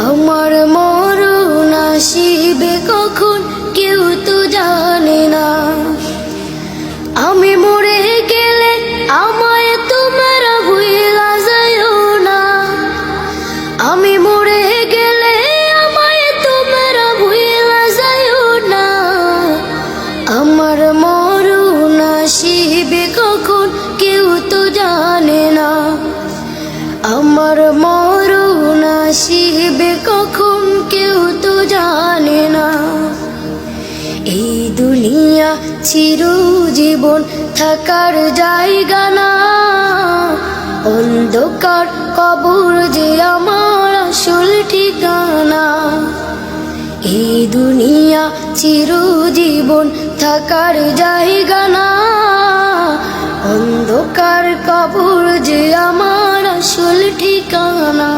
আমার মরণ আসিবে কখন কেউ তো জানে না। আমি মরে গেলে আমায় তোমরা ভুইলা যাইও না। আমি মরে গেলে আমায় তোমরা ভুইলা যাইও না। আমার মরণ আসিবে কখন কেউ তো জানে না। আমার মরণ আসিবে কখন কেউ তো জানে না। এই দুনিয়া চিরজীবন থাকার জায়গা না। অন্ধকার কবর যে আমার আসল ঠিকানা। এই দুনিয়া চিরজীবন থাকার জায়গা না। অন্ধকার কবর যে আমার আসল ঠিকানা।